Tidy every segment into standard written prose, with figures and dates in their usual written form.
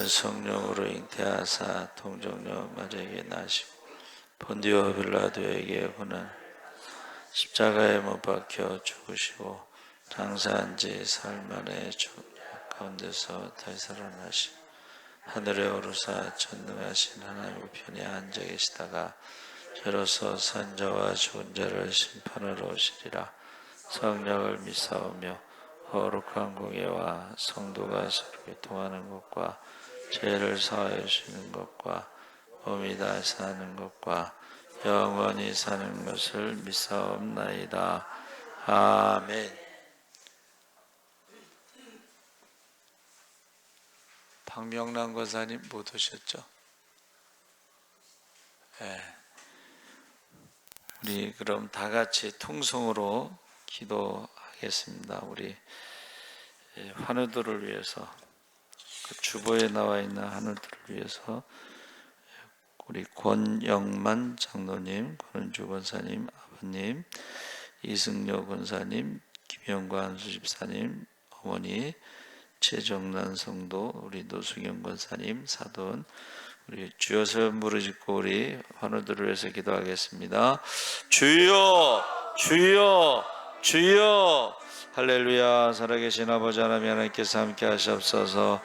성령으로 잉태하사 동정녀 마리아에게 나시고 본디오 빌라도에게 고난 십자가에 못 박혀 죽으시고 장사한 지 사흘 만에 죽은 가운데서 다시 살아나시고 하늘에 오르사 전능하신 하나님 우편에 앉아 계시다가 저로서 산자와 죽은 자를 심판하러 오시리라. 성령을 믿사오며 거룩한 공예와 성도가 서로 교통하는 것과 죄를 사하여 주시는 것과 몸이 다시 사는 것과 영원히 사는 것을 믿사옵나이다. 아멘. 박명란 권사님 못 오셨죠? 네. 우리 그럼 다 같이 통성으로 기도하겠습니다. 우리 환우들을 위해서, 그 주보에 나와 있는 환우들을 위해서 우리 권영만 장로님, 권은주 권사님 아버님, 이승려 권사님, 김영관 수집사님 어머니, 최정란 성도, 우리 노수경 권사님 사돈, 우리 주여서 부르짖고 우리 환우들을 위해서 기도하겠습니다. 주여, 주여, 주여. 할렐루야. 살아계신 아버지 하나님, 하나님께서 함께 하시옵소서.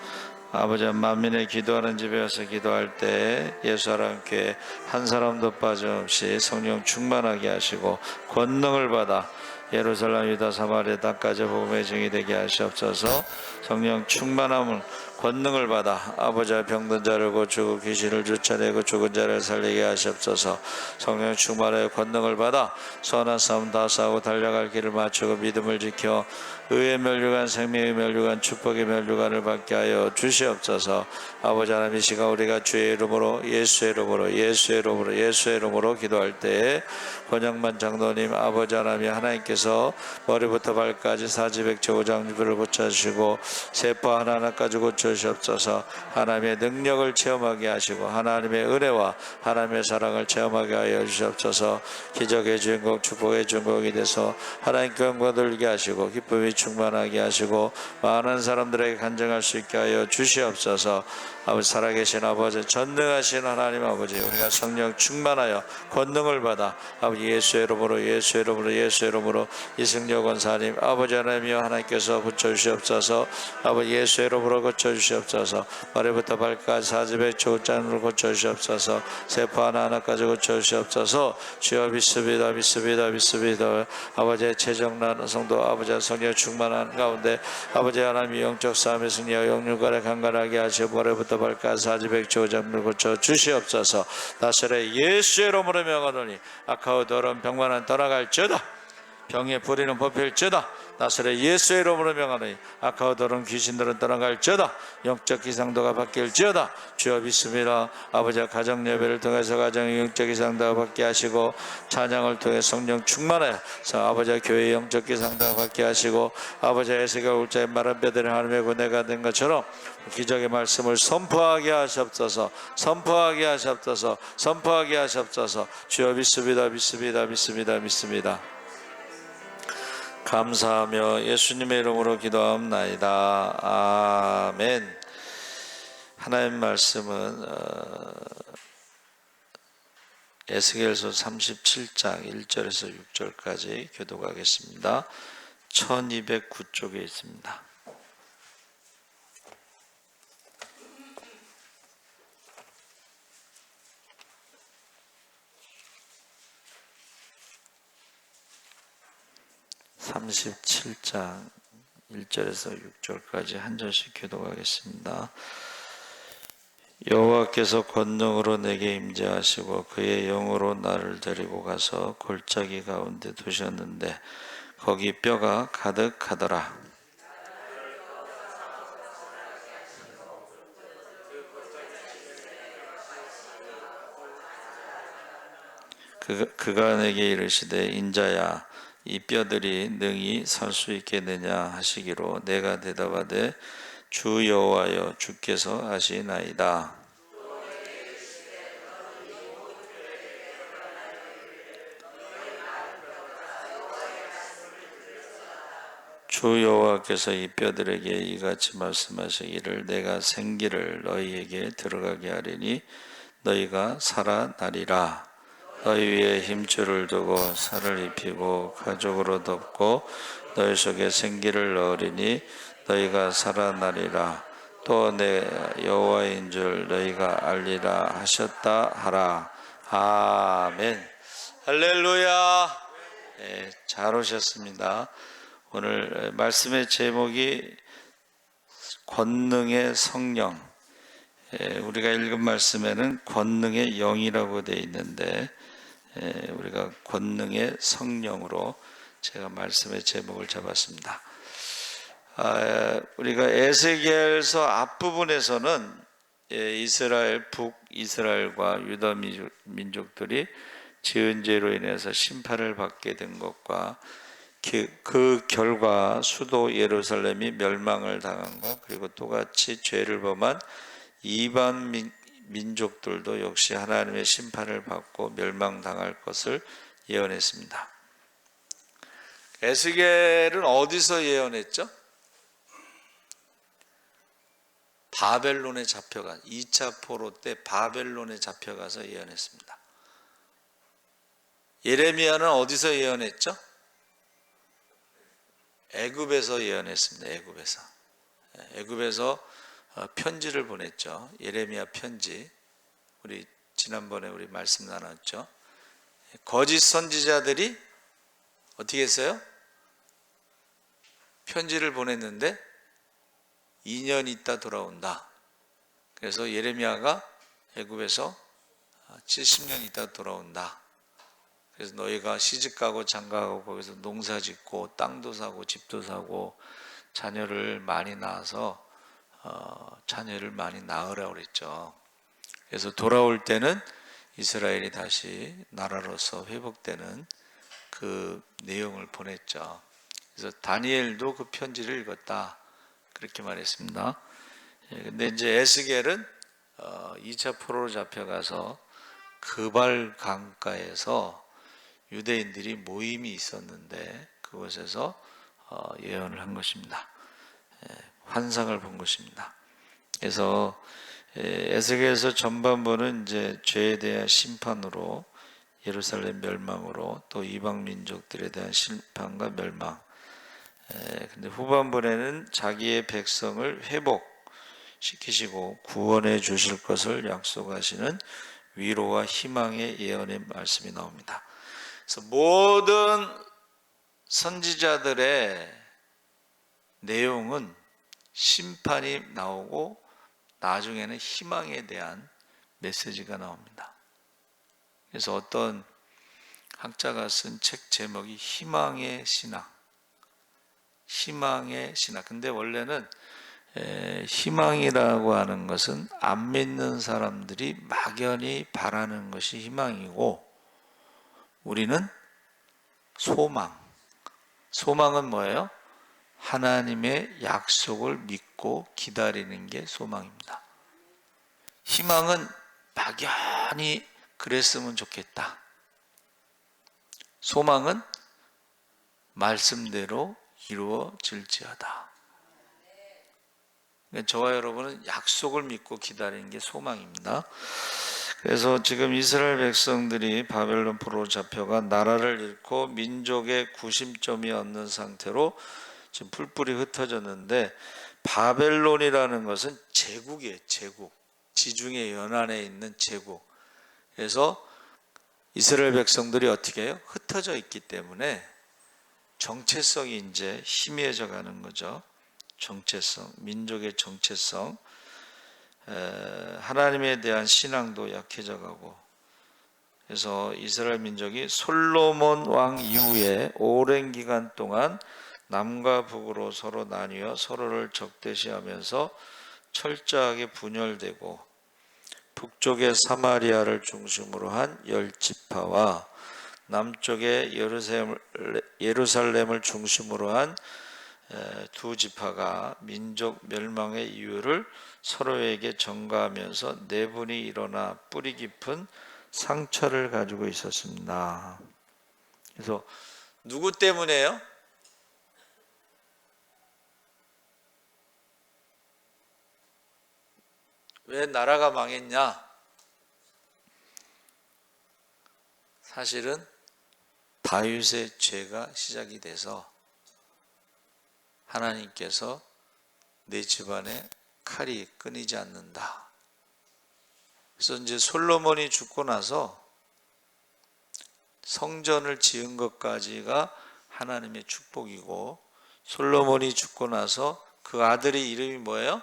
아버지, 만민의 기도하는 집에 와서 기도할 때 예수 하나님께 한 사람도 빠짐없이 성령 충만하게 하시고 권능을 받아 예루살렘 유다 사마리아 땅까지 복음의 증이 되게 하시옵소서. 성령 충만함을 권능을 받아 아버지와 병든 자를 고치고 귀신을 쫓아내고 죽은 자를 살리게 하시옵소서. 성령 충만하여 권능을 받아 선한 싸움 다 싸우고 달려갈 길을 맞추고 믿음을 지켜 의의 멸류관, 생명의 멸류관, 축복의 멸류관을 받게 하여 주시옵소서. 아버지 하나님, 이 시간 우리가 주의 이름으로, 예수의 이름으로, 예수의 이름으로, 예수의 이름으로 기도할 때에 권영만 장로님, 아버지 하나님, 하나님께서 머리부터 발까지 사지백체 오장주부를 고쳐주시고 세포 하나하나까지 고쳐주시옵소서. 하나님의 능력을 체험하게 하시고 하나님의 은혜와 하나님의 사랑을 체험하게 하여 주시옵소서. 기적의 주인공, 축복의 주인공이 돼서 하나님께 영광 돌리게 하시고 기쁨이 충만하게 하시고 많은 사람들에게 간증할 수 있게 하여 주시옵소서. 아버지, 살아계신 아버지, 전능하신 하나님 아버지, 우리가 성령 충만하여 권능을 받아 아버지 예수의 이름으로, 예수의 이름으로, 예수의 이름으로 이승려 권사님, 아버지 하나님이여 하나님께서 붙여주시옵소서. 아버지 예수의 이름으로 고쳐주시옵소서. 머리부터 발까지 사지백체 옷장으로 고쳐주시옵소서. 세포 하나하나까지 고쳐주시옵소서. 주여 믿습니다, 믿습니다, 믿습니다. 아버지의 최정란 성도, 아버지의 성령 충만한 가운데 아버지 하나님이 영적 싸움의 승리와 영육간에 강건하게 하시고 머리부터 발까지 사지백체 옷장으로 고쳐 주시옵소서. 나사렛 예수의 이름으로 명하노니 악하고 더러운 병만은 떠나갈지어다. 병의 뿌리는 뽑힐지어다. 나사렛 예수의 이름으로 명하노니 악하고 더러운 귀신들은 떠나갈지어다. 영적 기상도가 바뀔지어다. 주여 믿습니다. 아버지와 가정 예배를 통해서 가정의 영적 기상도가 받게 하시고 찬양을 통해 성령 충만하여 아버지와 교회의 영적 기상도가 받게 하시고 아버지와 에스겔 울자의 마른 뼈들이 하나님의 군대가 된 것처럼 기적의 말씀을 선포하게 하시옵소서. 선포하게 하시옵소서. 선포하게 하시옵소서. 주여 믿습니다, 믿습니다, 믿습니다, 믿습니다. 감사하며 예수님의 이름으로 기도하옵나이다. 아멘. 하나님 말씀은 에스겔서 37장 1절에서 6절까지 교독하겠습니다. 1209쪽에 있습니다. (37장) 1절에서 6절까지 한 절씩 교독하겠습니다. 여호와께서 권능으로 내게 임재하시고 그의 영으로 나를 데리고 가서 골짜기 가운데 두셨는데 거기 뼈가 가득하더라. 그가 내게 이르시되 인자야 이 뼈들이 능히 설 수 있겠느냐 하시기로 내가 대답하되 주 여호와여 주께서 하시나이다. 주 여호와께서 이 뼈들에게 이같이 말씀하시기를 내가 생기를 너희에게 들어가게 하리니 너희가 살아나리라. 너희 위에 힘줄을 두고 살을 입히고 가죽으로 덮고 너희 속에 생기를 넣으리니 너희가 살아나리라. 또 내 여호와인 줄 너희가 알리라 하셨다 하라. 아멘. 할렐루야. 네, 잘 오셨습니다. 오늘 말씀의 제목이 권능의 성령. 우리가 읽은 말씀에는 권능의 영이라고 되어 있는데 우리가 권능의 성령으로 제가 말씀의 제목을 잡았습니다. 우리가 에스겔서 앞부분에서는 이스라엘 북이스라엘과 유다 민족들이 지은 죄로 인해서 심판을 받게 된 것과 그 결과 수도 예루살렘이 멸망을 당한 것, 그리고 똑같이 죄를 범한 이방 민족들도 역시 하나님의 심판을 받고 멸망당할 것을 예언했습니다. 에스겔은 어디서 예언했죠? 바벨론에 잡혀가 2차 포로 때 바벨론에 잡혀가서 예언했습니다. 예레미야는 어디서 예언했죠? 애굽에서 예언했습니다. 애굽에서 편지를 보냈죠. 예레미야 편지. 우리 지난번에 우리 말씀 나눴죠. 거짓 선지자들이 어떻게 했어요? 편지를 보냈는데 2년 있다 돌아온다. 그래서 예레미야가 애굽에서 70년 있다 돌아온다. 그래서 너희가 시집가고 장가가고 거기서 농사 짓고 땅도 사고 집도 사고 자녀를 많이 낳아서 자녀를 많이 낳으라고 그랬죠. 그래서 돌아올 때는 이스라엘이 다시 나라로서 회복되는 그 내용을 보냈죠. 그래서 다니엘도 그 편지를 읽었다. 그렇게 말했습니다. 근데 이제 에스겔은 2차 포로로 잡혀가서 그발 강가에서 유대인들이 모임이 있었는데 그곳에서 예언을 한 것입니다. 환상을 본 것입니다. 그래서 에스겔서 전반부는 이제 죄에 대한 심판으로 예루살렘 멸망으로 또 이방 민족들에 대한 심판과 멸망. 근데 후반부에는 자기의 백성을 회복시키시고 구원해 주실 것을 약속하시는 위로와 희망의 예언의 말씀이 나옵니다. 그래서 모든 선지자들의 내용은 심판이 나오고 나중에는 희망에 대한 메시지가 나옵니다. 그래서 어떤 학자가 쓴 책 제목이 희망의 신학. 근데 원래는 희망이라고 하는 것은 안 믿는 사람들이 막연히 바라는 것이 희망이고 우리는 소망은 뭐예요? 하나님의 약속을 믿고 기다리는 게 소망입니다. 희망은 막연히 그랬으면 좋겠다. 소망은 말씀대로 이루어질지어다. 저와 여러분은 약속을 믿고 기다리는 게 소망입니다. 그래서 지금 이스라엘 백성들이 바벨론 포로로 잡혀가 나라를 잃고 민족의 구심점이 없는 상태로 지금 풀뿌리 흩어졌는데 바벨론이라는 것은 제국이에요. 제국. 지중해 연안에 있는 제국. 그래서 이스라엘 백성들이 어떻게 해요? 흩어져 있기 때문에 정체성이 이제 희미해져 가는 거죠. 정체성, 민족의 정체성, 하나님에 대한 신앙도 약해져 가고. 그래서 이스라엘 민족이 솔로몬 왕 이후에 오랜 기간 동안 남과 북으로 서로 나뉘어 서로를 적대시하면서 철저하게 분열되고 북쪽의 사마리아를 중심으로 한 10지파와 남쪽의 예루살렘을 중심으로 한 2지파가 민족 멸망의 이유를 서로에게 전가하면서 내분이 일어나 뿌리 깊은 상처를 가지고 있었습니다. 그래서 누구 때문에요? 왜 나라가 망했냐? 사실은 다윗의 죄가 시작이 돼서 하나님께서 내 집안에 칼이 끊이지 않는다. 그래서 이제 솔로몬이 죽고 나서 성전을 지은 것까지가 하나님의 축복이고, 솔로몬이 죽고 나서 그 아들의 이름이 뭐예요?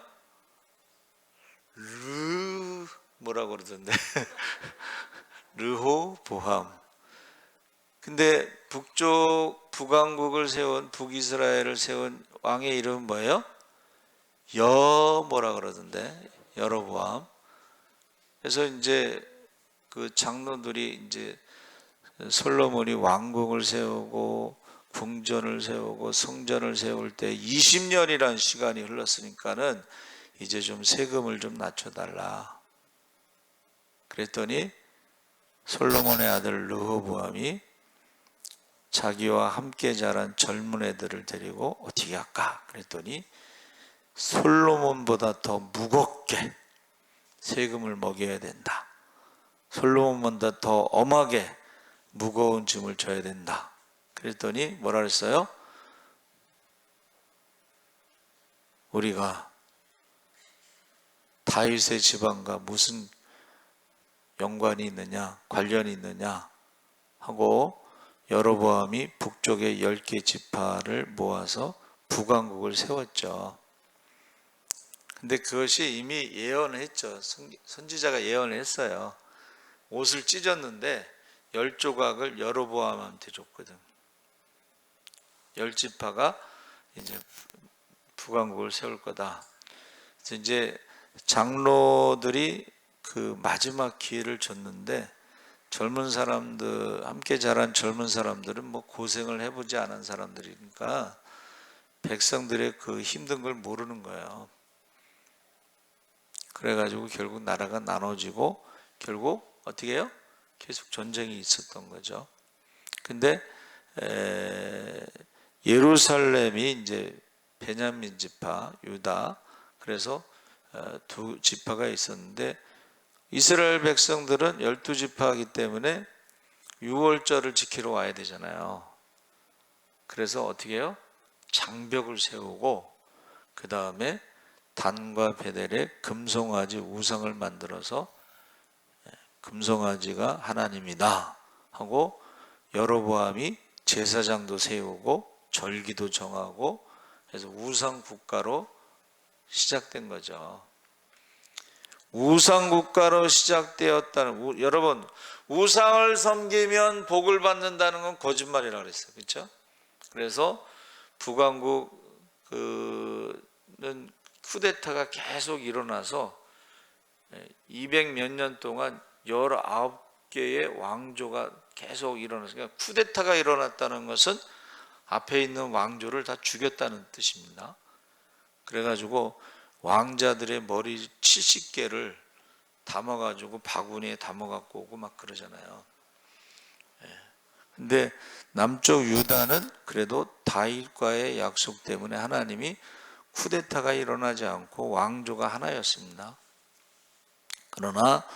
뭐라고 그러던데 르호보암. 근데 북쪽 북왕국을 세운, 북이스라엘을 세운 왕의 이름은 뭐예요? 뭐라 그러던데, 여로보암. 그래서 이제 그 장로들이 이제 솔로몬이 왕궁을 세우고 궁전을 세우고 성전을 세울 때 20년이라는 시간이 흘렀으니까는 이제 좀 세금을 좀 낮춰달라. 그랬더니 솔로몬의 아들 르호보암이 자기와 함께 자란 젊은 애들을 데리고 어떻게 할까? 그랬더니 솔로몬보다 더 무겁게 세금을 먹여야 된다. 솔로몬보다 더 엄하게 무거운 짐을 져야 된다. 그랬더니 뭐라 그랬어요? 우리가 다윗의 집안과 무슨 연관이 있느냐, 관련이 있느냐 하고 여로보암이 북쪽의 10개 지파를 모아서 북왕국을 세웠죠. 근데 그것이 이미 예언을 했죠. 선지자가 예언을 했어요. 옷을 찢었는데 10조각을 여로보암한테 줬거든. 10지파가 이제 북왕국을 세울 거다. 그래서 이제 장로들이 그 마지막 기회를 줬는데, 젊은 사람들, 함께 자란 젊은 사람들은 뭐 고생을 해보지 않은 사람들이니까 백성들의 그 힘든 걸 모르는 거예요. 그래가지고 결국 나라가 나눠지고 결국 어떻게 해요? 계속 전쟁이 있었던 거죠. 근데 예루살렘이 이제 베냐민 지파, 유다, 그래서 두 지파가 있었는데, 이스라엘 백성들은 12지파이기 때문에 6월절을 지키러 와야 되잖아요. 그래서 어떻게 해요? 장벽을 세우고 그 다음에 단과 베델에 금송아지 우상을 만들어서 금송아지가 하나님이다 하고, 여로보암이 제사장도 세우고 절기도 정하고, 그래서 우상 국가로 시작된 거죠. 우상 국가로 시작되었다는, 여러분, 우상을 섬기면 복을 받는다는 건 거짓말이라고 그랬어요. 그렇죠? 그래서 북왕국은 쿠데타가 계속 일어나서 200 몇 년 동안 19개의 왕조가 계속 일어났어요. 그러니까 쿠데타가 일어났다는 것은 앞에 있는 왕조를 다 죽였다는 뜻입니다. 그래가지고 왕자들의 머리 70개를 담아가지고 바구니에 담아갖고 오고 막 그러잖아요. 근데 남쪽 유다는 그래도 다윗과의 약속 때문에 하나님이 쿠데타가 일어나지 않고 왕조가 하나였습니다. 그러나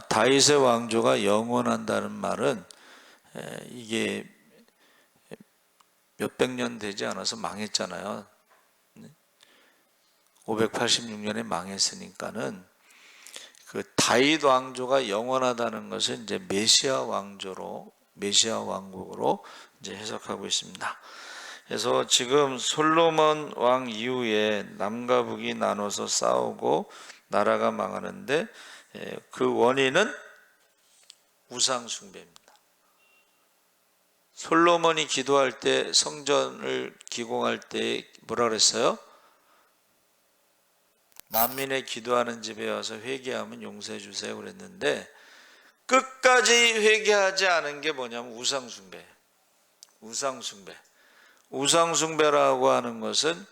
다윗의 왕조가 영원한다는 말은 이게 몇백 년 되지 않아서 망했잖아요. 586년에 망했으니까는 그 다윗 왕조가 영원하다는 것은 이제 메시아 왕조로, 메시아 왕국으로 이제 해석하고 있습니다. 그래서 지금 솔로몬 왕 이후에 남과 북이 나눠서 싸우고 나라가 망하는데, 그 원인은 우상 숭배입니다. 솔로몬이 기도할 때, 성전을 기공할 때 뭐라 그랬어요? 만민의 기도하는 집에 와서 회개하면 용서해 주세요 그랬는데, 끝까지 회개하지 않은 게 뭐냐면 우상 숭배. 우상 숭배. 우상 숭배라고 하는 것은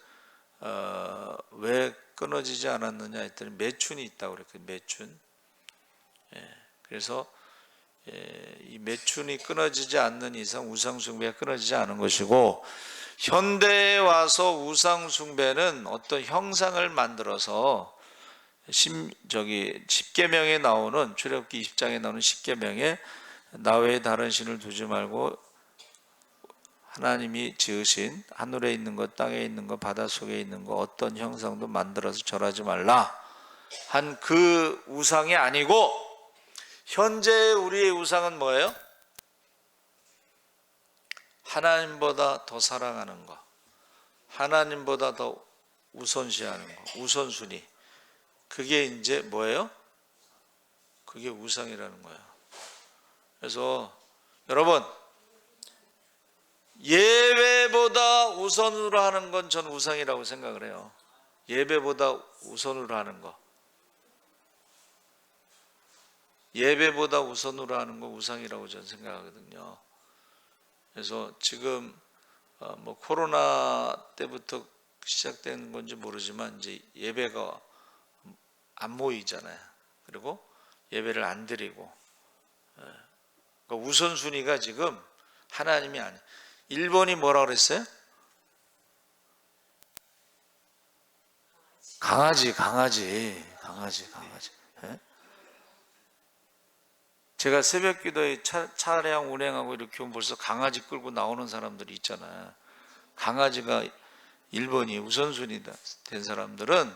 왜 끊어지지 않았느냐 했더니 매춘이 있다고 그랬거든요. 매춘. 그래서 이 매춘이 끊어지지 않는 이상 우상 숭배가 끊어지지 않은 것이고, 현대에 와서 우상 숭배는 어떤 형상을 만들어서 십계명에 나오는, 출애굽기 20장에 나오는 십계명에 나 외에 다른 신을 두지 말고 하나님이 지으신 하늘에 있는 것, 땅에 있는 것, 바닷속에 있는 것 어떤 형상도 만들어서 절하지 말라 한 그 우상이 아니고, 현재 우리의 우상은 뭐예요? 하나님보다 더 사랑하는 것, 하나님보다 더 우선시하는 것, 우선순위. 그게 이제 뭐예요? 그게 우상이라는 거예요. 그래서 여러분, 예배보다 우선으로 하는 건 전 우상이라고 생각을 해요. 예배보다 우선으로 하는 거, 예배보다 우선으로 하는 거 우상이라고 저는 생각하거든요. 그래서 지금 뭐 코로나 때부터 시작된 건지 모르지만 이제 예배가 안 모이잖아요. 그리고 예배를 안 드리고, 그러니까 우선순위가 지금 하나님이 아니에요. 일본이 뭐라 그랬어요? 강아지. 예? 제가 새벽 기도에 차량 운행하고 이렇게 오면 벌써 강아지 끌고 나오는 사람들이 있잖아요. 강아지가 일본이 우선순위 된 사람들은,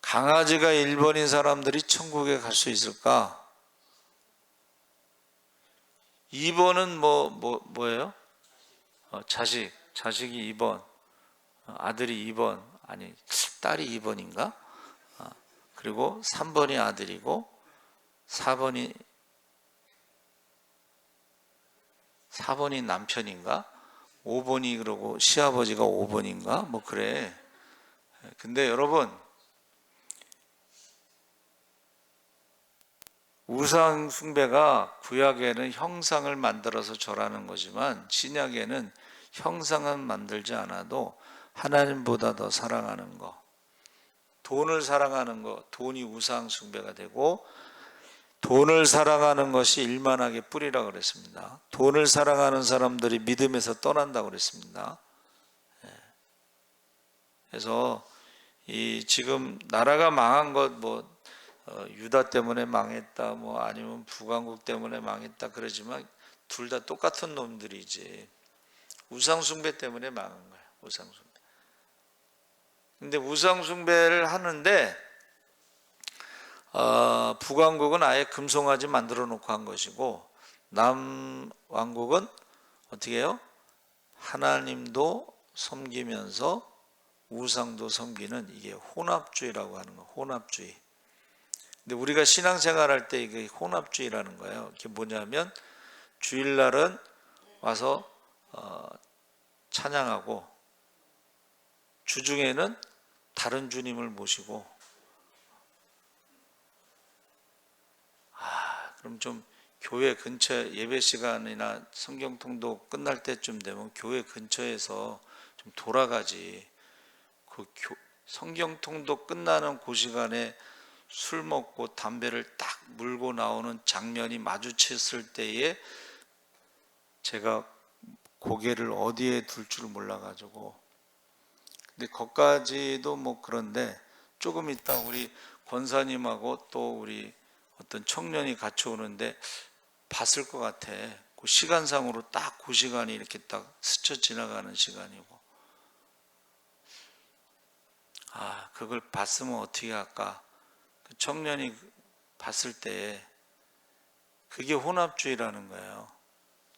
강아지가 1번인 사람들이 천국에 갈 수 있을까? 2번은 뭐예요? 자식이 2번, 아들이 2번, 아니 딸이 2번인가? 그리고 3번이 아들이고 4번이 남편인가? 5번이 그러고 시아버지가 5번인가? 뭐 그래. 근데 여러분, 우상 숭배가 구약에는 형상을 만들어서 절하는 거지만 신약에는 형상은 만들지 않아도 하나님보다 더 사랑하는 거, 돈을 사랑하는 거, 돈이 우상 숭배가 되고, 돈을 사랑하는 것이 일만하게 뿌리라 그랬습니다. 돈을 사랑하는 사람들이 믿음에서 떠난다고 그랬습니다. 그래서 이 지금 나라가 망한 것, 유다 때문에 망했다, 아니면 북왕국 때문에 망했다 그러지만 둘 다 똑같은 놈들이지. 우상숭배 때문에 망한 거야. 우상숭배. 근데 우상숭배를 하는데 북왕국은 아예 금송아지 만들어 놓고 한 것이고, 남왕국은 어떻게 해요? 하나님도 섬기면서 우상도 섬기는, 이게 혼합주의라고 하는 거. 혼합주의. 근데 우리가 신앙생활 할 때 이게 혼합주의라는 거예요. 이게 뭐냐면 주일날은 와서 찬양하고 주중에는 다른 주님을 모시고, 그럼 좀 교회 근처 예배 시간이나 성경 통독 끝날 때쯤 되면 교회 근처에서 좀 돌아가지. 그 성경 통독 끝나는 그 시간에 술 먹고 담배를 딱 물고 나오는 장면이 마주쳤을 때에 제가 고개를 어디에 둘 줄 몰라가지고. 근데 거기까지도 그런데 조금 있다 우리 권사님하고 또 우리 어떤 청년이 같이 오는데 봤을 것 같아. 그 시간상으로 딱 그 시간이 이렇게 딱 스쳐 지나가는 시간이고, 그걸 봤으면 어떻게 할까? 그 청년이 봤을 때 그게 혼합주의라는 거예요.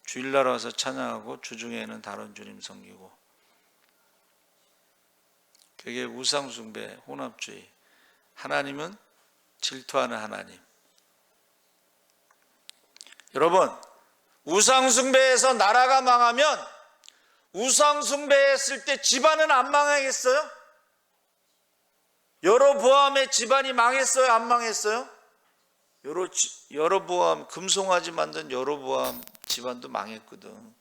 주일날 와서 찬양하고 주중에는 다른 주님 섬기고, 그게 우상숭배, 혼합주의. 하나님은 질투하는 하나님. 여러분, 우상숭배에서 나라가 망하면 우상숭배했을 때 집안은 안 망하겠어요? 여로보암의 집안이 망했어요? 안 망했어요? 여로보암, 금송아지 만든 여로보암 집안도 망했거든.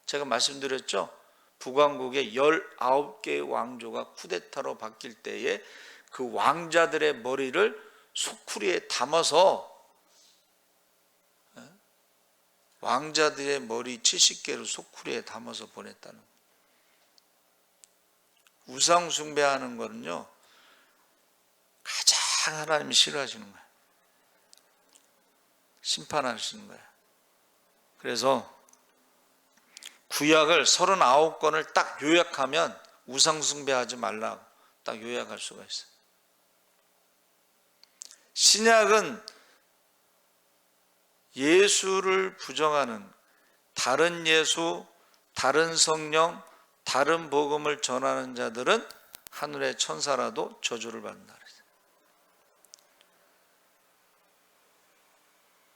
제가 말씀드렸죠? 북왕국의 19개의 왕조가 쿠데타로 바뀔 때에 그 왕자들의 머리를 소쿠리에 담아서, 왕자들의 머리 70개를 소쿠리에 담아서 보냈다는 거예요. 우상 숭배하는 거는요, 가장 하나님이 싫어하시는 거예요. 심판하시는 거예요. 그래서 구약을 39권을 딱 요약하면 우상숭배하지 말라고 딱 요약할 수가 있어요. 신약은 예수를 부정하는 다른 예수, 다른 성령, 다른 복음을 전하는 자들은 하늘의 천사라도 저주를 받는다 그랬어요.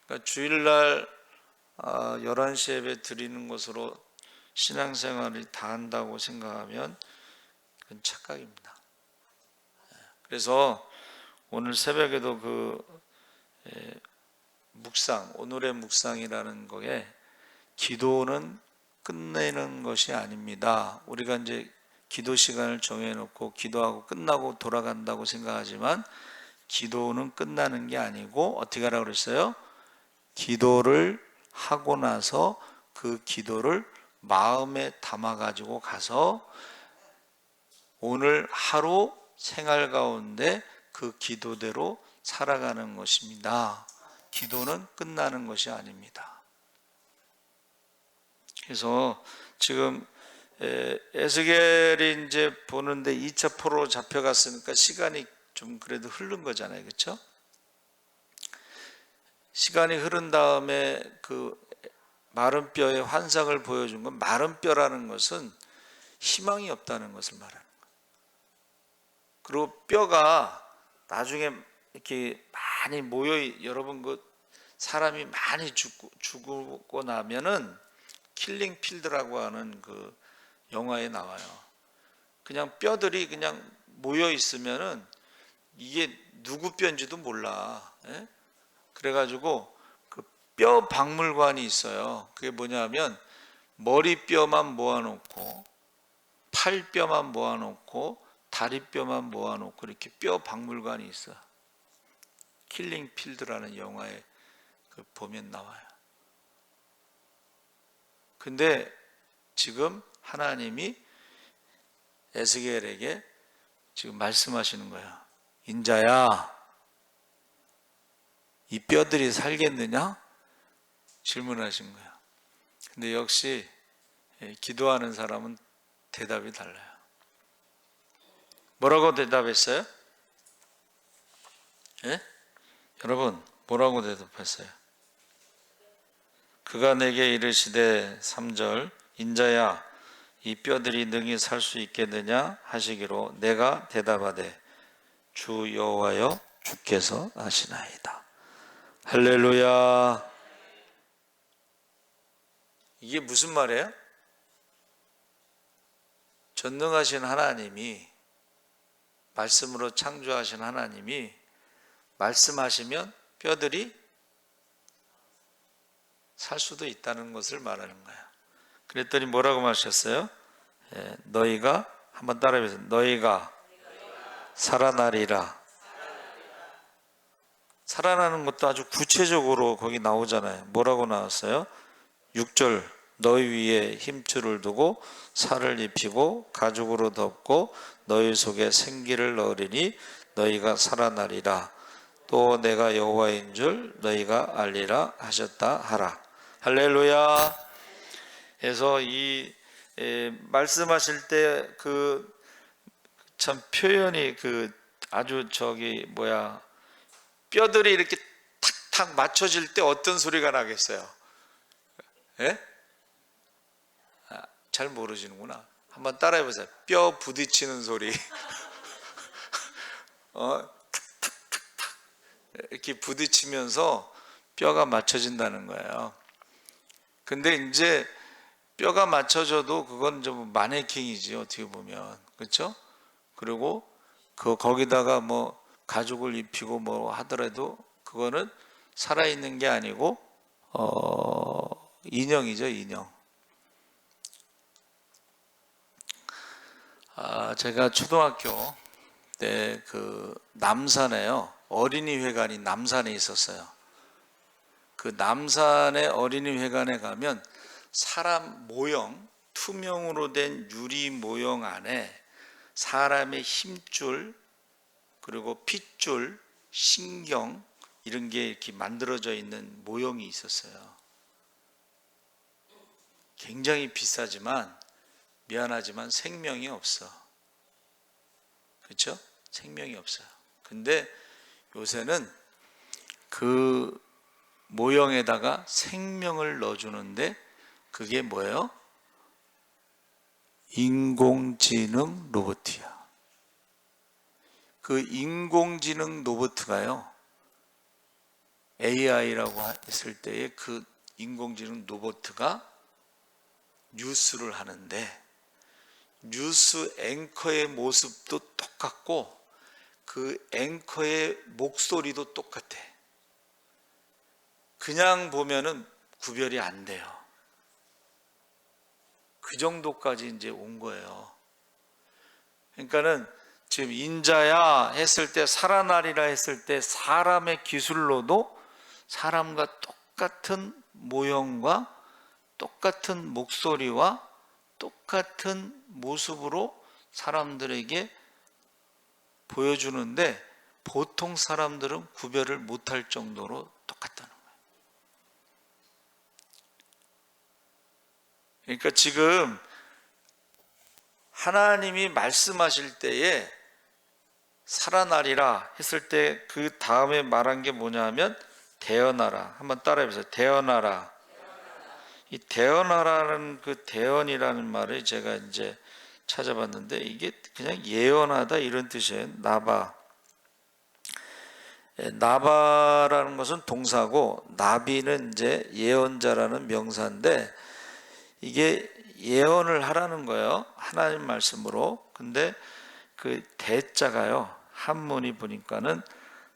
그러니까 주일날 11시 예배 드리는 것으로 신앙생활이 다 한다고 생각하면 그건 착각입니다. 그래서 오늘 새벽에도 묵상, 오늘의 묵상이라는 거에 기도는 끝내는 것이 아닙니다. 우리가 이제 기도 시간을 정해놓고 기도하고 끝나고 돌아간다고 생각하지만 기도는 끝나는 게 아니고 어떻게 하라고 그랬어요? 기도를 하고 나서 그 기도를 마음에 담아가지고 가서 오늘 하루 생활 가운데 그 기도대로 살아가는 것입니다. 기도는 끝나는 것이 아닙니다. 그래서 지금 에스겔이 이제 보는데 2차 포로로 잡혀갔으니까 시간이 좀 그래도 흐른 거잖아요. 그렇죠? 시간이 흐른 다음에 그 마른 뼈의 환상을 보여준 건 마른 뼈라는 것은 희망이 없다는 것을 말하는 거예요. 그리고 뼈가 나중에 이렇게 많이 여러분 사람이 많이 죽고 나면은 킬링 필드라고 하는 그 영화에 나와요. 그냥 뼈들이 그냥 모여 있으면은 이게 누구 뼈인지도 몰라. 예? 그래가지고 그 뼈 박물관이 있어요. 그게 뭐냐면 머리뼈만 모아놓고 팔뼈만 모아놓고 다리뼈만 모아놓고 이렇게 뼈 박물관이 있어. 킬링 필드라는 영화에 보면 나와요. 근데 지금 하나님이 에스겔에게 지금 말씀하시는 거야. 인자야, 이 뼈들이 살겠느냐? 질문하신 거야. 근데 역시 기도하는 사람은 대답이 달라요. 뭐라고 대답했어요? 예? 여러분, 뭐라고 대답했어요? 그가 내게 이르시되 3절 인자야 이 뼈들이 능히 살 수 있겠느냐 하시기로 내가 대답하되 주 여호와여 주께서 아시나이다. 할렐루야. 이게 무슨 말이에요? 전능하신 하나님이 말씀으로 창조하신 하나님이 말씀하시면 뼈들이 살 수도 있다는 것을 말하는 거야. 그랬더니 뭐라고 말하셨어요? 너희가 한번 따라해보세요. 너희가 살아나리라. 살아나는 것도 아주 구체적으로 거기 나오잖아요. 뭐라고 나왔어요? 6절 너희 위에 힘줄을 두고 살을 입히고 가죽으로 덮고 너희 속에 생기를 넣으리니 너희가 살아나리라. 또 내가 여호와인 줄 너희가 알리라 하셨다 하라. 할렐루야. 그래서 이 말씀하실 때 그 참 표현이 아주 뼈들이 이렇게 탁탁 맞춰질 때 어떤 소리가 나겠어요? 예? 잘 모르시는구나. 한번 따라해 보세요. 뼈 부딪히는 소리. 이렇게 부딪히면서 뼈가 맞춰진다는 거예요. 근데 이제 뼈가 맞춰져도 그건 좀 마네킹이지 어떻게 보면. 그렇죠? 그리고 거기다가 뭐 가죽을 입히고 뭐 하더라도 그거는 살아있는 게 아니고 인형이죠, 인형. 제가 초등학교 때 남산에요. 어린이회관이 남산에 있었어요. 그 남산의 어린이회관에 가면 사람 모형, 투명으로 된 유리 모형 안에 사람의 힘줄, 그리고 핏줄, 신경 이런 게 이렇게 만들어져 있는 모형이 있었어요. 굉장히 비싸지만 미안하지만 생명이 없어. 그렇죠? 생명이 없어요. 근데 요새는 그 모형에다가 생명을 넣어주는데 그게 뭐예요? 인공지능 로봇이야. 그 인공지능 로봇가요, AI라고 했을 때에 그 인공지능 로봇가 뉴스를 하는데 뉴스 앵커의 모습도 똑같고 그 앵커의 목소리도 똑같아. 그냥 보면은 구별이 안 돼요. 그 정도까지 이제 온 거예요. 그러니까는 지금 인자야 했을 때, 살아나리라 했을 때 사람의 기술로도 사람과 똑같은 모형과 똑같은 목소리와 똑같은 모습으로 사람들에게 보여주는데 보통 사람들은 구별을 못할 정도로 똑같다는 거예요. 그러니까 지금 하나님이 말씀하실 때에 살아나리라 했을 때 그 다음에 말한 게 뭐냐면 대언하라. 한번 따라해보세요. 대언하라. 이 대언하라는 그 대언이라는 말을 제가 이제 찾아봤는데 이게 그냥 예언하다 이런 뜻이에요. 나바. 나바라는 것은 동사고 나비는 이제 예언자라는 명사인데 이게 예언을 하라는 거예요. 하나님 말씀으로. 근데 그 대자가요, 한문이 보니까는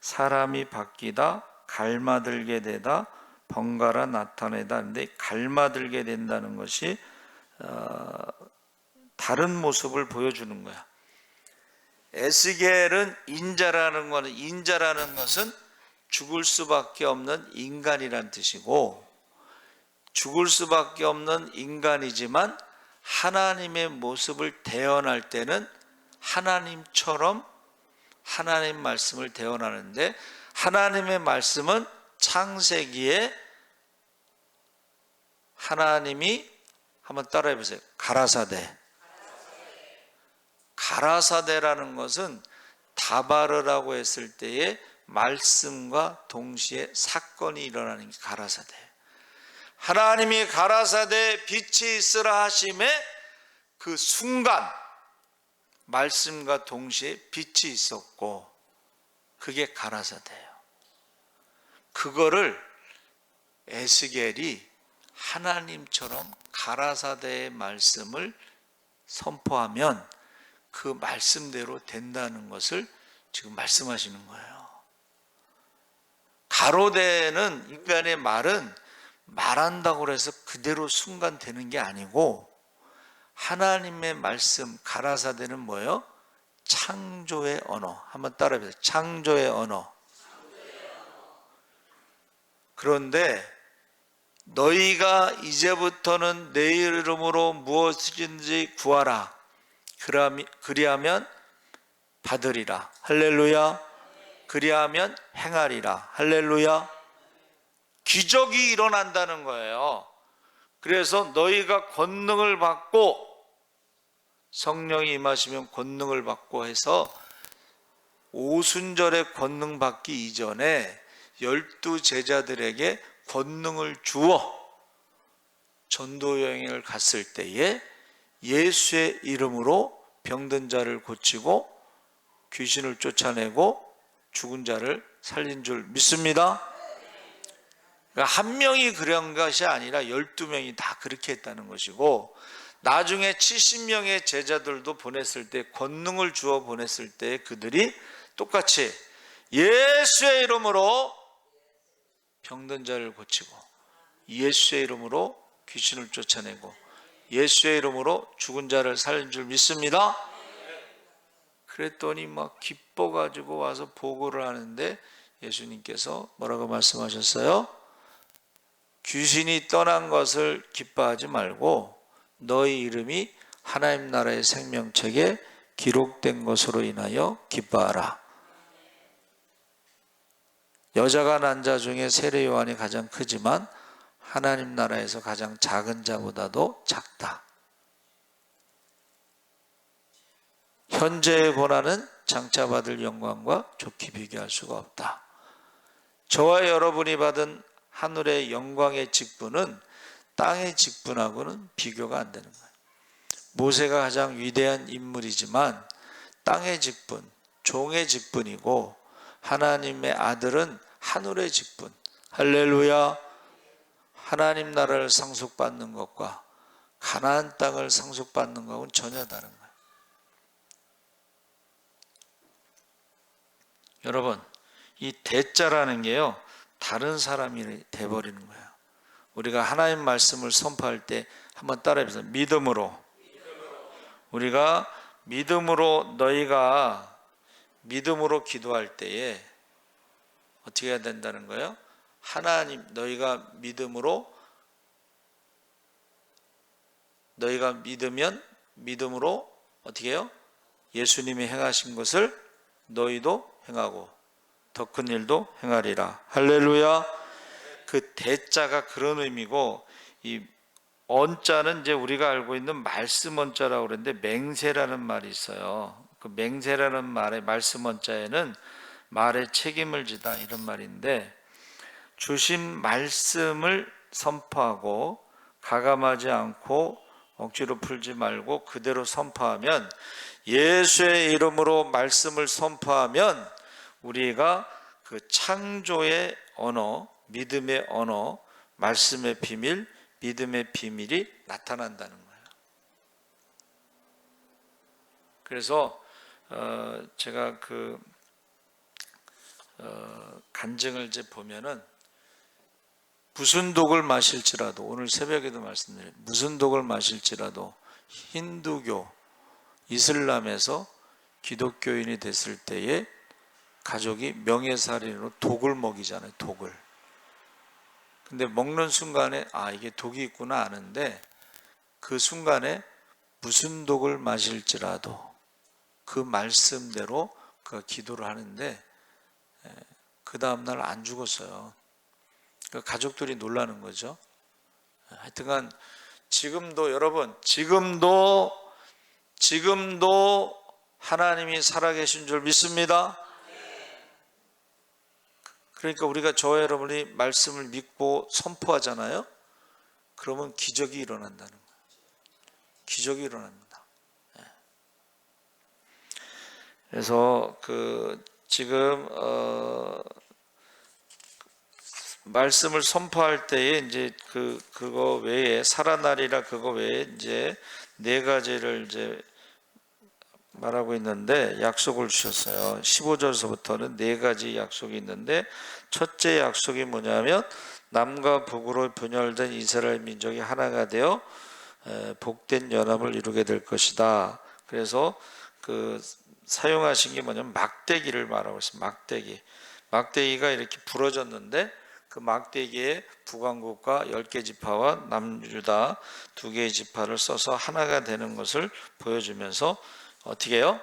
사람이 바뀌다, 갈마들게 되다, 번갈아 나타내다. 근데 갈마들게 된다는 것이 다른 모습을 보여주는 거야. 에스겔은 인자라는 것은 죽을 수밖에 없는 인간이란 뜻이고, 죽을 수밖에 없는 인간이지만 하나님의 모습을 대언할 때는 하나님처럼 하나님 말씀을 대언하는데, 하나님의 말씀은 창세기에 하나님이, 한번 따라해 보세요. 가라사대. 가라사대라는 것은 다바르라고 했을 때에 말씀과 동시에 사건이 일어나는 게 가라사대. 하나님이 가라사대에 빛이 있으라 하심에 그 순간 말씀과 동시에 빛이 있었고 그게 가라사대예요. 그거를 에스겔이 하나님처럼 가라사대의 말씀을 선포하면 그 말씀대로 된다는 것을 지금 말씀하시는 거예요. 가로대는 인간의 말은 말한다고 해서 그대로 순간 되는 게 아니고 하나님의 말씀 가라사대는 뭐예요? 창조의 언어. 한번 따라해보세요. 창조의 언어. 그런데 너희가 이제부터는 내 이름으로 무엇이든지 구하라. 그리하면 받으리라. 할렐루야. 그리하면 행하리라. 할렐루야. 기적이 일어난다는 거예요. 그래서 너희가 권능을 받고, 성령이 임하시면 권능을 받고 해서 오순절에 권능 받기 이전에 12 제자들에게 권능을 주어 전도 여행을 갔을 때에 예수의 이름으로 병든 자를 고치고 귀신을 쫓아내고 죽은 자를 살린 줄 믿습니다. 그러니까 한 명이 그런 것이 아니라 12명이 다 그렇게 했다는 것이고, 나중에 70명의 제자들도 보냈을 때, 권능을 주어 보냈을 때 그들이 똑같이 예수의 이름으로 병든 자를 고치고 예수의 이름으로 귀신을 쫓아내고 예수의 이름으로 죽은 자를 살린 줄 믿습니다. 그랬더니 막 기뻐가지고 와서 보고를 하는데 예수님께서 뭐라고 말씀하셨어요? 귀신이 떠난 것을 기뻐하지 말고 너희 이름이 하나님 나라의 생명책에 기록된 것으로 인하여 기뻐하라. 여자가 난 자 중에 세례 요한이 가장 크지만 하나님 나라에서 가장 작은 자보다도 작다. 현재의 고난은 장차 받을 영광과 좋게 비교할 수가 없다. 저와 여러분이 받은 하늘의 영광의 직분은 땅의 직분하고는 비교가 안 되는 거예요. 모세가 가장 위대한 인물이지만 땅의 직분, 종의 직분이고 하나님의 아들은 하늘의 직분. 할렐루야. 하나님 나라를 상속받는 것과 가나안 땅을 상속받는 것은 전혀 다른 거예요. 여러분, 이 대자라는 게요, 다른 사람이 돼버리는 거예요. 우리가 하나님 말씀을 선포할 때 한번 따라해보세요. 믿음으로. 우리가 너희가 믿음으로 기도할 때에 어떻게 해야 된다는 거예요? 너희가 믿으면 믿음으로 어떻게 해요? 예수님이 행하신 것을 너희도 행하고 더 큰 일도 행하리라. 할렐루야. 그 대자가 그런 의미고, 이 언자는 이제 우리가 알고 있는 말씀 언자라고 그러는데 맹세라는 말이 있어요. 그 맹세라는 말의 말씀 언자에는 말에 책임을 지다 이런 말인데, 주신 말씀을 선포하고 가감하지 않고 억지로 풀지 말고 그대로 선포하면, 예수의 이름으로 말씀을 선포하면 우리가 그 창조의 언어, 믿음의 언어, 말씀의 비밀, 믿음의 비밀이 나타난다는 거예요. 그래서 제가 간증을 이제 보면은, 무슨 독을 마실지라도, 오늘 새벽에도 말씀드려요. 무슨 독을 마실지라도 힌두교, 이슬람에서 기독교인이 됐을 때에 가족이 명예살인으로 독을 먹이잖아요. 독을. 근데 먹는 순간에 이게 독이 있구나 아는데, 그 순간에 무슨 독을 마실지라도 그 말씀대로 그 기도를 하는데, 그 다음날 안 죽었어요. 가족들이 놀라는 거죠. 하여튼간 지금도 여러분, 지금도 하나님이 살아계신 줄 믿습니다. 그러니까 우리가 저와 여러분이 말씀을 믿고 선포하잖아요. 그러면 기적이 일어난다는 거예요. 기적이 일어납니다. 그래서 지금 말씀을 선포할 때에 이제 그거 외에, 살아나리라 그거 외에 이제 4가지를 이제 말하고 있는데, 약속을 주셨어요. 15절서부터는 4가지 약속이 있는데, 첫째 약속이 뭐냐면 남과 북으로 분열된 이스라엘 민족이 하나가 되어 복된 연합을 이루게 될 것이다. 그래서 사용하신 게 뭐냐면 막대기를 말하고 있습니다. 막대기가 이렇게 부러졌는데, 그 막대기에 북왕국과 10개 지파와 남유다 2개의 지파를 써서 하나가 되는 것을 보여주면서, 어떻게 해요?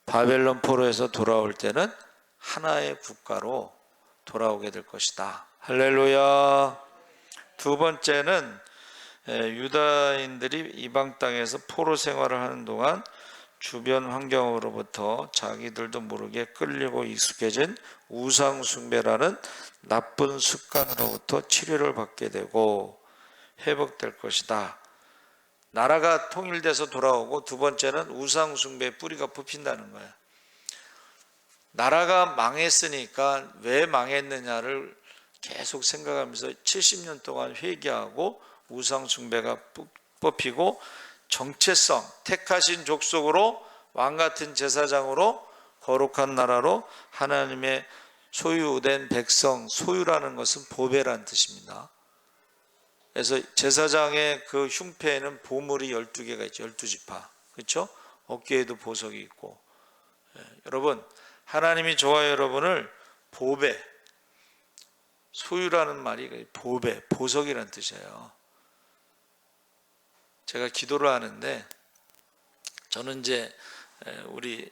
바벨론 포로에서 돌아올 때는 하나의 국가로 돌아오게 될 것이다. 할렐루야. 2번째는 유다인들이 이방 땅에서 포로 생활을 하는 동안 주변 환경으로부터 자기들도 모르게 끌리고 익숙해진 우상 숭배라는 나쁜 습관으로부터 치료를 받게 되고 회복될 것이다. 나라가 통일돼서 돌아오고, 2번째는 우상 숭배의 뿌리가 뽑힌다는 거예요. 나라가 망했으니까 왜 망했느냐를 계속 생각하면서 70년 동안 회개하고 우상 숭배가 뽑히고, 정체성, 택하신 족속으로, 왕같은 제사장으로, 거룩한 나라로, 하나님의 소유된 백성, 소유라는 것은 보배란 뜻입니다. 그래서 제사장의 그 흉패에는 보물이 12개가 있죠. 12지파. 그렇죠? 어깨에도 보석이 있고. 여러분, 하나님이 저와 여러분을 보배, 소유라는 말이 보배, 보석이라는 뜻이에요. 제가 기도를 하는데, 저는 이제 우리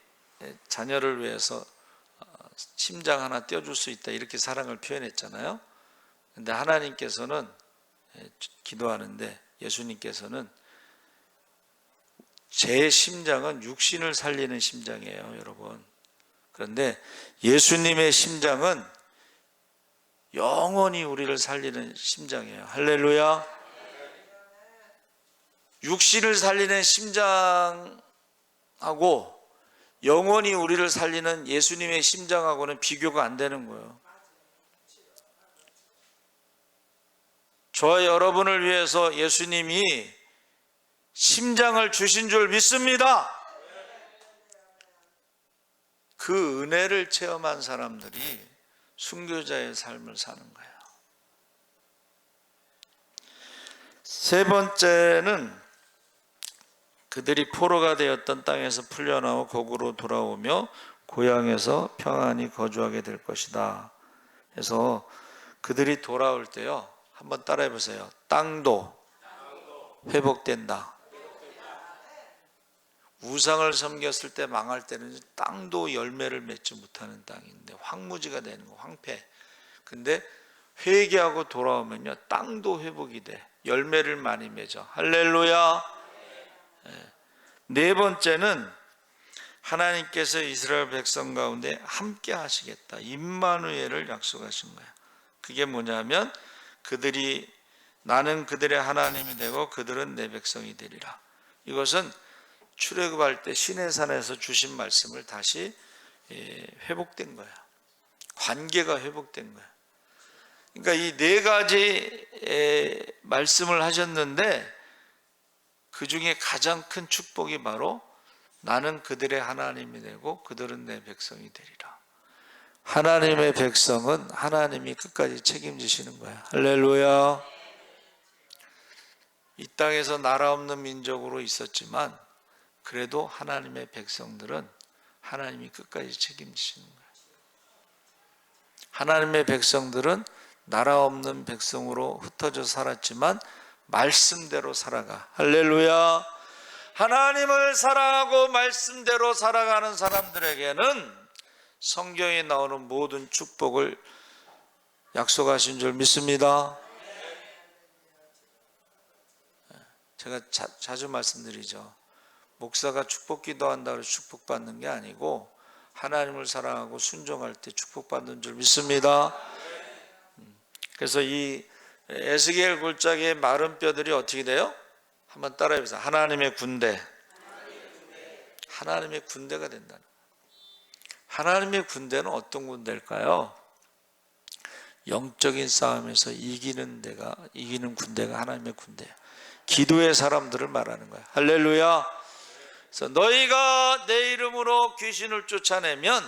자녀를 위해서 심장 하나 떼어줄 수 있다, 이렇게 사랑을 표현했잖아요. 근데 하나님께서는, 기도하는데 예수님께서는 제 심장은 육신을 살리는 심장이에요, 여러분. 그런데 예수님의 심장은 영원히 우리를 살리는 심장이에요. 할렐루야. 육신을 살리는 심장하고 영원히 우리를 살리는 예수님의 심장하고는 비교가 안 되는 거예요. 저와 여러분을 위해서 예수님이 심장을 주신 줄 믿습니다. 그 은혜를 체험한 사람들이 순교자의 삶을 사는 거예요. 세 번째는 그들이 포로가 되었던 땅에서 풀려나오 고국으로 돌아오며 고향에서 평안히 거주하게 될 것이다. 그래서 그들이 돌아올 때요, 한번 따라해 보세요. 땅도 회복된다. 우상을 섬겼을 때 망할 때는 땅도 열매를 맺지 못하는 땅인데 황무지가 되는 거, 황폐. 근데 회개하고 돌아오면요, 땅도 회복이 돼. 열매를 많이 맺어. 할렐루야. 네 번째는 하나님께서 이스라엘 백성 가운데 함께 하시겠다. 임마누엘을 약속하신 거예요. 그게 뭐냐면 그들이, 나는 그들의 하나님이 되고 그들은 내 백성이 되리라. 이것은 출애굽할 때 시내산에서 주신 말씀을 다시 회복된 거야. 관계가 회복된 거야. 그러니까 이 네 가지 말씀을 하셨는데 그 중에 가장 큰 축복이 바로 나는 그들의 하나님이 되고 그들은 내 백성이 되리라. 하나님의 백성은 하나님이 끝까지 책임지시는 거야. 할렐루야. 이 땅에서 나라 없는 민족으로 있었지만 그래도 하나님의 백성들은 하나님이 끝까지 책임지시는 거예요. 하나님의 백성들은 나라 없는 백성으로 흩어져 살았지만 말씀대로 살아가. 할렐루야. 하나님을 사랑하고 말씀대로 살아가는 사람들에게는 성경에 나오는 모든 축복을 약속하신 줄 믿습니다. 제가 자주 말씀드리죠. 목사가 축복 기도한다고 해서 축복받는 게 아니고 하나님을 사랑하고 순종할 때 축복받는 줄 믿습니다. 그래서 이 에스겔 골짜기의 마른 뼈들이 어떻게 돼요? 한번 따라해 보세요. 하나님의 군대. 하나님의 군대가 된다는 거예요. 하나님의 군대는 어떤 군대일까요? 영적인 싸움에서 이기는 군대가 하나님의 군대예요. 기도의 사람들을 말하는 거예요. 할렐루야. 그래서 너희가 내 이름으로 귀신을 쫓아내면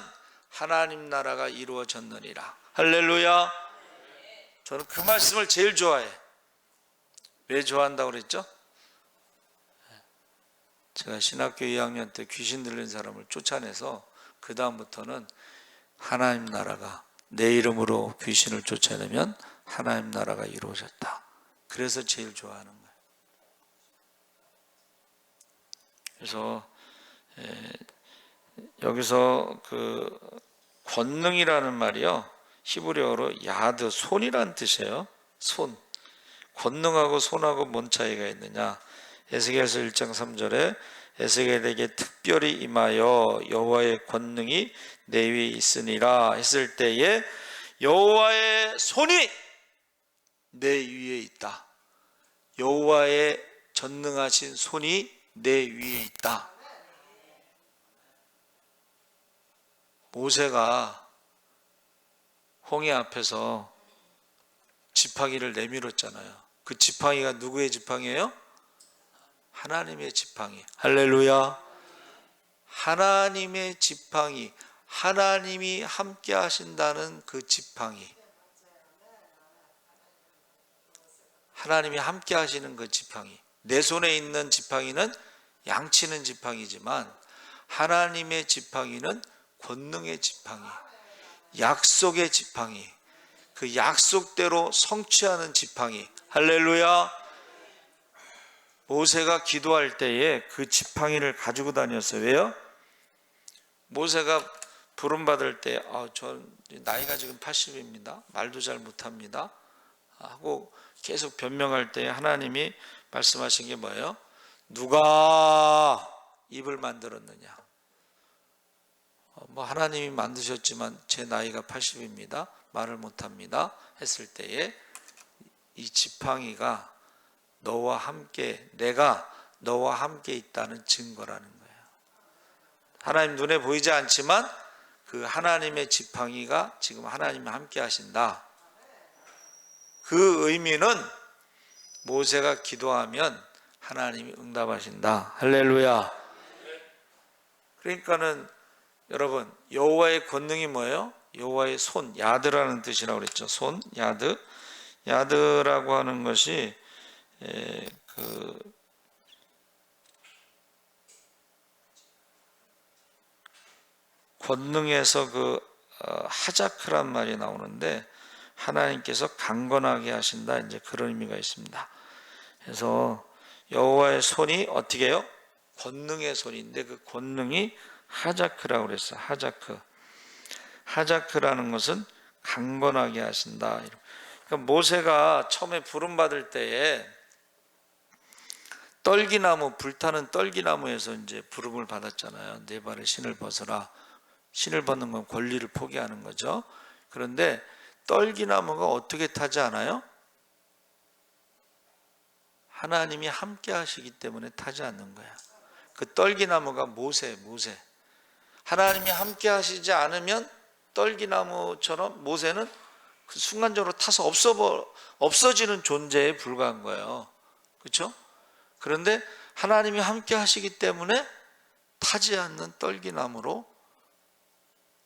하나님 나라가 이루어졌느니라. 할렐루야. 저는 그 말씀을 제일 좋아해. 왜 좋아한다고 그랬죠? 제가 신학교 2학년 때 귀신 들린 사람을 쫓아내서 그 다음부터는 하나님 나라가, 내 이름으로 귀신을 쫓아내면 하나님 나라가 이루어졌다. 그래서 제일 좋아하는 거예요. 그래서 여기서 그 권능이라는 말이요, 히브리어로 야드, 손이란 뜻이에요. 손. 권능하고 손하고 뭔 차이가 있느냐? 에스겔서 1장 3절에 에스겔에게 특별히 임하여 여호와의 권능이 내 위에 있으니라 했을 때에 여호와의 손이 내 위에 있다. 여호와의 전능하신 손이 내 위에 있다. 모세가 홍해 앞에서 지팡이를 내밀었잖아요. 그 지팡이가 누구의 지팡이에요? 하나님의 지팡이. 할렐루야. 하나님의 지팡이, 하나님이 함께 하신다는 그 지팡이, 하나님이 함께 하시는 그 지팡이. 내 손에 있는 지팡이는 양치는 지팡이지만 하나님의 지팡이는 권능의 지팡이, 약속의 지팡이, 그 약속대로 성취하는 지팡이. 할렐루야. 모세가 기도할 때에 그 지팡이를 가지고 다녔어요. 왜요? 모세가 부름받을 때 전 나이가 지금 80입니다. 말도 잘 못합니다. 하고 계속 변명할 때 하나님이 말씀하신 게 뭐예요? 누가 입을 만들었느냐? 하나님이 만드셨지만 제 나이가 80입니다. 말을 못합니다. 했을 때에 이 지팡이가 너와 함께, 내가 너와 함께 있다는 증거라는 거예요. 하나님 눈에 보이지 않지만 그 하나님의 지팡이가 지금 하나님이 함께 하신다. 그 의미는 모세가 기도하면 하나님이 응답하신다. 할렐루야. 그러니까는 여러분, 여호와의 권능이 뭐예요? 여호와의 손, 야드라는 뜻이라고 그랬죠. 손, 야드. 야드라고 하는 것이 권능에서 하자크란 말이 나오는데 하나님께서 강건하게 하신다, 이제 그런 의미가 있습니다. 그래서 여호와의 손이 어떻게 해요? 권능의 손인데 그 권능이 하자크라고 그랬어요. 하자크. 하자크라는 것은 강건하게 하신다. 그러니까 모세가 처음에 부름받을 때에 떨기나무, 불타는 떨기나무에서 이제 부름을 받았잖아요. 네 발의 신을 벗어라. 신을 벗는 건 권리를 포기하는 거죠. 그런데 떨기나무가 어떻게 타지 않아요? 하나님이 함께 하시기 때문에 타지 않는 거야. 그 떨기나무가 모세. 하나님이 함께 하시지 않으면 떨기나무처럼 모세는 그 순간적으로 타서 없어지는 존재에 불과한 거예요. 그렇죠? 그런데 하나님이 함께 하시기 때문에 타지 않는 떨기나무로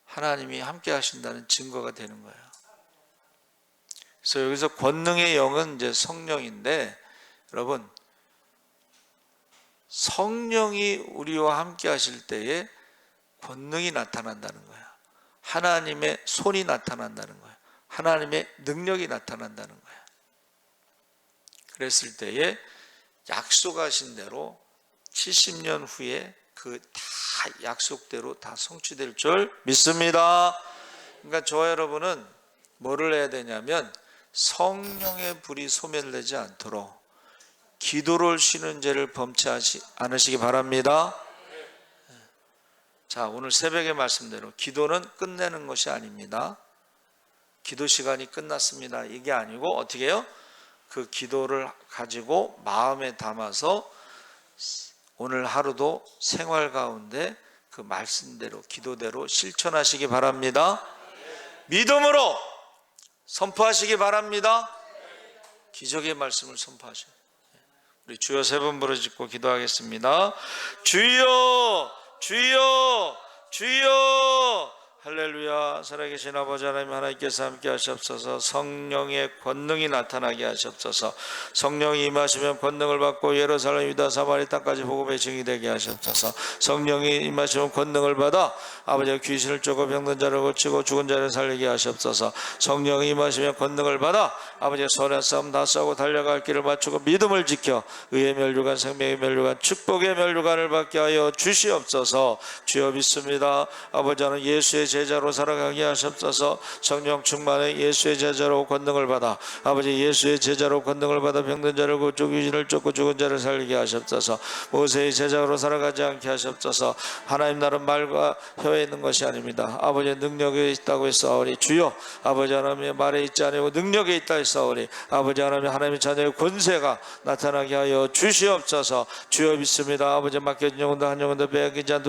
하나님이 함께 하신다는 증거가 되는 거예요. 그래서 여기서 권능의 영은 이제 성령인데, 여러분, 성령이 우리와 함께 하실 때에 권능이 나타난다는 거예요. 하나님의 손이 나타난다는 거예요. 하나님의 능력이 나타난다는 거예요. 그랬을 때에 약속하신 대로 70년 후에 그 다 약속대로 다 성취될 줄 믿습니다. 그러니까 저와 여러분은 뭐를 해야 되냐면 성령의 불이 소멸되지 않도록 기도를 쉬는 죄를 범치 않으시기 바랍니다. 자, 오늘 새벽의 말씀대로 기도는 끝내는 것이 아닙니다. 기도 시간이 끝났습니다. 이게 아니고 어떻게 해요? 그 기도를 가지고 마음에 담아서 오늘 하루도 생활 가운데 그 말씀대로 기도대로 실천하시기 바랍니다. 믿음으로 선포하시기 바랍니다. 기적의 말씀을 선포하셔요. 우리 주여 세 번 부르짖고 기도하겠습니다. 주여, 주여, 주여. 할렐루야. 살아계신 아버지 하나님, 하나님께서 함께 하시옵소서. 성령의 권능이 나타나게 하시옵소서. 성령이 임하시면 권능을 받고 예루살렘, 유다, 사마리 땅까지 복음의 증이 되게 하시옵소서. 성령이 임하시면 권능을 받아 아버지가 귀신을 쫓고 병든 자를 고치고 죽은 자를 살리게 하시옵소서. 성령이 임하시면 권능을 받아 아버지가 선한 싸움 다 싸우고 달려갈 길을 맞추고 믿음을 지켜 의의 멸류관, 생명의 멸류관, 축복의 멸류관을 받게 하여 주시옵소서. 주여 믿습니다. 아버지 하나님, 예수의 제자로 살아가게 하시옵소서. 성령 충만해 예수의 제자로 권능을 받아 아버지 예수의 제자로 권능을 받아 병든 자를 고치고 귀신을 쫓고 죽은 자를 살리게 하시옵소서. 모세의 제자로 살아가지 않게 하시옵소서. 하나님 나라는 말과 혀에 있는 것이 아닙니다. 아버지의 능력에 있다고 했사오니 주여, 아버지 하나님의 말에 있지 아니고 능력에 있다 했사오니 아버지 하나님의 자녀의 권세가 나타나게 하여 주시옵소서. 주여 믿습니다. 아버지 맡겨진 영혼도 한 영혼도 빼앗기지 않도록